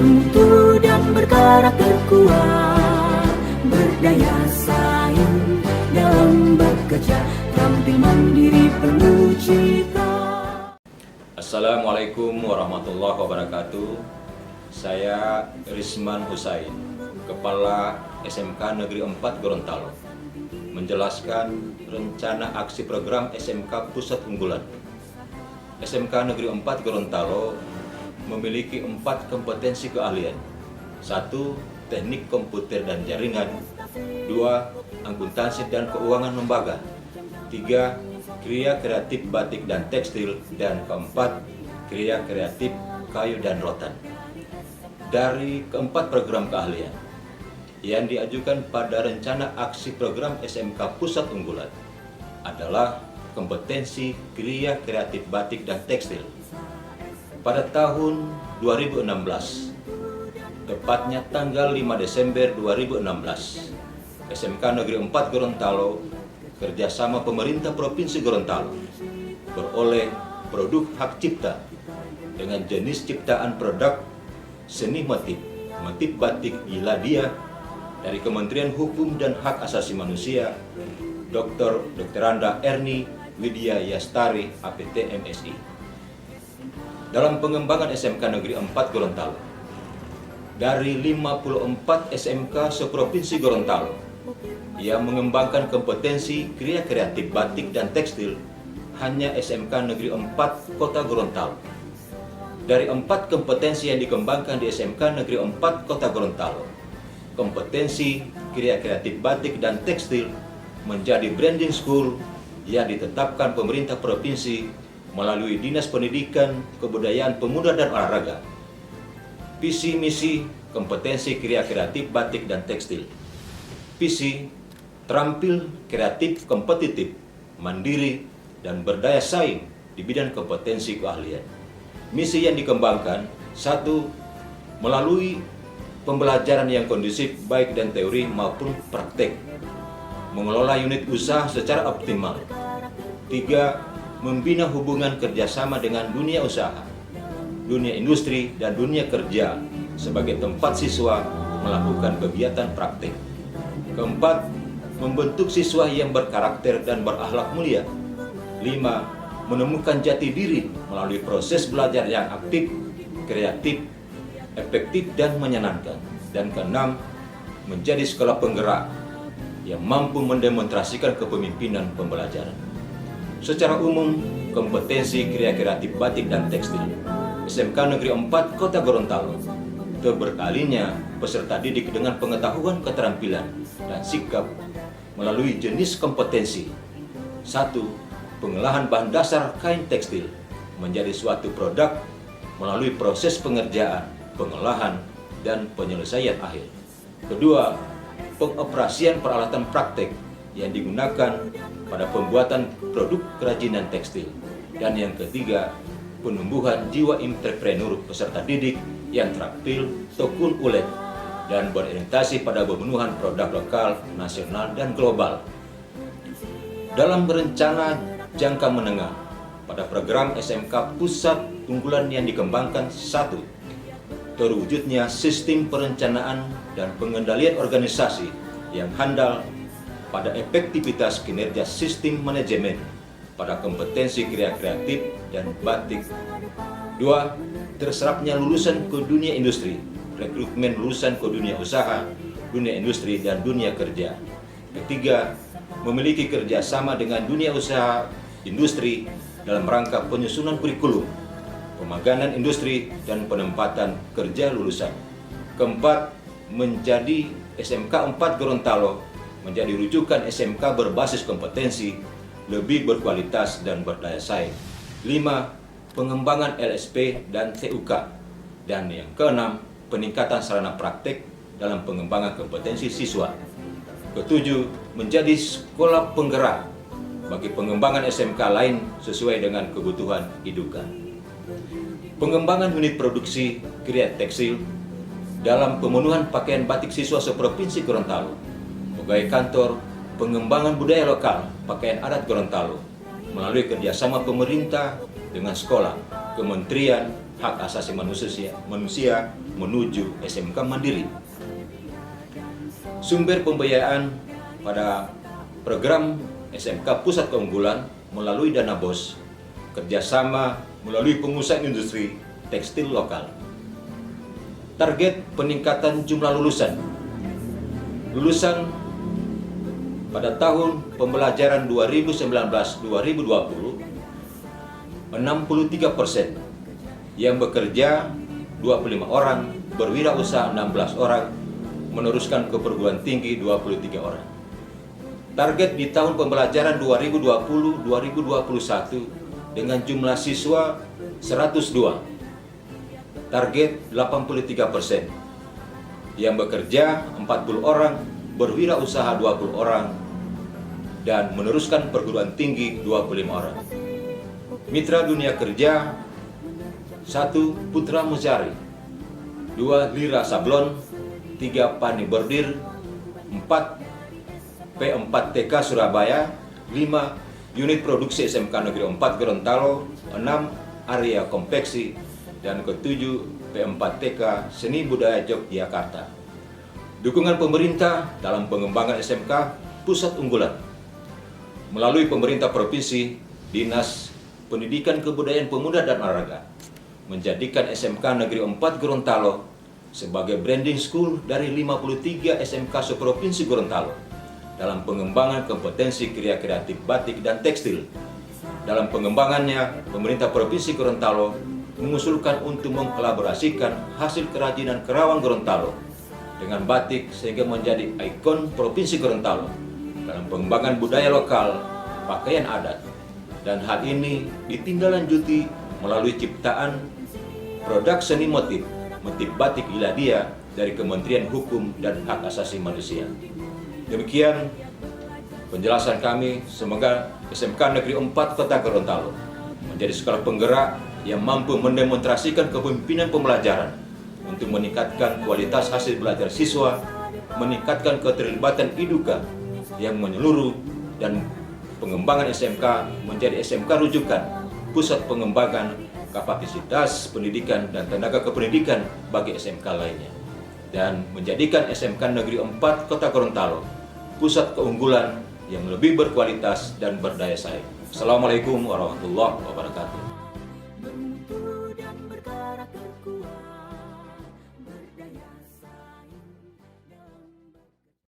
bermutu dan berkarakter kuat, berdaya saing dalam bekerja, tampil mandiri penuh cita. Assalamualaikum warahmatullahi wabarakatuh. Saya Risman Husain, Kepala SMK Negeri 4 Gorontalo, menjelaskan rencana aksi program SMK Pusat Unggulan. SMK Negeri 4 Gorontalo memiliki 4 kompetensi keahlian. 1. Teknik komputer dan jaringan. 2. Akuntansi dan keuangan lembaga. 3. Kriya kreatif batik dan tekstil. Dan 4. Kriya kreatif kayu dan rotan. Dari keempat program keahlian yang diajukan pada rencana aksi program SMK Pusat Unggulan adalah kompetensi kriya kreatif batik dan tekstil. Pada tahun 2016, tepatnya tanggal 5 Desember 2016, SMK Negeri 4 Gorontalo kerjasama pemerintah Provinsi Gorontalo beroleh produk hak cipta dengan jenis ciptaan produk seni motif batik Iladia dari Kementerian Hukum dan Hak Asasi Manusia Dr. Anda Erni Widya Yastari APT MSI. Dalam pengembangan SMK Negeri 4 Gorontalo, dari 54 SMK seprovinsi Gorontalo yang mengembangkan kompetensi kriya kreatif batik dan tekstil, hanya SMK Negeri 4 Kota Gorontalo. Dari 4 kompetensi yang dikembangkan di SMK Negeri 4 Kota Gorontalo, kompetensi kriya kreatif batik dan tekstil menjadi branding school yang ditetapkan pemerintah provinsi melalui Dinas Pendidikan, Kebudayaan, Pemuda dan Olahraga. Visi misi kompetensi kriya kreatif batik dan tekstil. Visi terampil, kreatif, kompetitif, mandiri, dan berdaya saing di bidang kompetensi keahlian. Misi yang dikembangkan, 1. Melalui pembelajaran yang kondusif baik dan teori maupun praktek, mengelola unit usaha secara optimal. 3. Membina hubungan kerjasama dengan dunia usaha, dunia industri, dan dunia kerja sebagai tempat siswa melakukan kegiatan praktek. 4. Membentuk siswa yang berkarakter dan berakhlak mulia. 5. Menemukan jati diri melalui proses belajar yang aktif, kreatif, efektif, dan menyenangkan. Dan 6. Menjadi sekolah penggerak yang mampu mendemonstrasikan kepemimpinan pembelajaran. Secara umum, kompetensi kriya kreatif batik dan tekstil SMK Negeri 4 Kota Gorontalo berkalinya peserta didik dengan pengetahuan, keterampilan, dan sikap melalui jenis kompetensi. 1. Pengolahan bahan dasar kain tekstil menjadi suatu produk melalui proses pengerjaan, pengolahan, dan penyelesaian akhir. 2. Pengoperasian peralatan praktek yang digunakan pada pembuatan produk kerajinan tekstil. Dan yang ketiga, penumbuhan jiwa entrepreneur peserta didik yang terampil, tekun ulet, dan berorientasi pada pemenuhan produk lokal, nasional, dan global. Dalam rencana jangka menengah pada program SMK Pusat Unggulan yang dikembangkan, 1. Terwujudnya sistem perencanaan dan pengendalian organisasi yang handal pada efektivitas kinerja sistem manajemen pada kompetensi kriya kreatif dan batik. 2. Terserapnya lulusan ke dunia industri, rekrutmen lulusan ke dunia usaha, dunia industri, dan dunia kerja. 3. Memiliki kerjasama dengan dunia usaha industri dalam rangka penyusunan kurikulum, pemagangan industri, dan penempatan kerja lulusan. 4. Menjadi SMK 4 Gorontalo menjadi rujukan SMK berbasis kompetensi, lebih berkualitas dan berdaya saing. 5. Pengembangan LSP dan TUK. Dan yang keenam, peningkatan sarana praktek dalam pengembangan kompetensi siswa. 7. Menjadi sekolah penggerak bagi pengembangan SMK lain sesuai dengan kebutuhan IDUKA. Pengembangan unit produksi kriya tekstil dalam pemenuhan pakaian batik siswa seprovinsi Gorontalo. Pegawai kantor pengembangan budaya lokal pakaian adat Gorontalo melalui kerjasama pemerintah dengan sekolah, Kementerian Hak Asasi Manusia menuju SMK Mandiri. Sumber pembiayaan pada program SMK Pusat Keunggulan melalui dana BOS, kerjasama melalui pengusaha industri tekstil lokal. Target peningkatan jumlah lulusan pada tahun pembelajaran 2019-2020, 63% yang bekerja 25 orang, berwirausaha 16 orang, meneruskan ke perguruan tinggi 23 orang. Target di tahun pembelajaran 2020-2021 dengan jumlah siswa 102. Target 83%. Yang bekerja 40 orang, berwirausaha 20 orang, dan meneruskan perguruan tinggi 25 orang. Mitra dunia kerja 1. Putra Muzari, 2. Lira Sablon, 3. Pani Bordir, 4. P4TK Surabaya, 5. Unit Produksi SMK Negeri 4 Gorontalo, 6. Area Konveksi, dan ke-7 P4TK Seni Budaya Yogyakarta. Dukungan pemerintah dalam pengembangan SMK Pusat Unggulan melalui pemerintah provinsi, Dinas Pendidikan Kebudayaan Pemuda dan Olahraga menjadikan SMK Negeri 4 Gorontalo sebagai branding school dari 53 SMK seprovinsi Gorontalo dalam pengembangan kompetensi kriya kreatif batik dan tekstil. Dalam pengembangannya, pemerintah Provinsi Gorontalo mengusulkan untuk mengkolaborasikan hasil kerajinan Kerawang Gorontalo dengan batik sehingga menjadi ikon Provinsi Gorontalo dalam pengembangan budaya lokal, pakaian adat. Dan hal ini ditindaklanjuti melalui ciptaan produk seni motif batik Iladia dari Kementerian Hukum dan Hak Asasi Manusia. Demikian penjelasan kami. Semoga SMK Negeri 4 Kota Gorontalo menjadi sekolah penggerak yang mampu mendemonstrasikan kepemimpinan pembelajaran untuk meningkatkan kualitas hasil belajar siswa, meningkatkan keterlibatan IDUKA yang menyeluruh, dan pengembangan SMK menjadi SMK rujukan, pusat pengembangan kapasitas pendidikan dan tenaga kependidikan bagi SMK lainnya, dan menjadikan SMK Negeri 4 Kota Gorontalo pusat keunggulan yang lebih berkualitas dan berdaya saing. Assalamualaikum warahmatullahi wabarakatuh.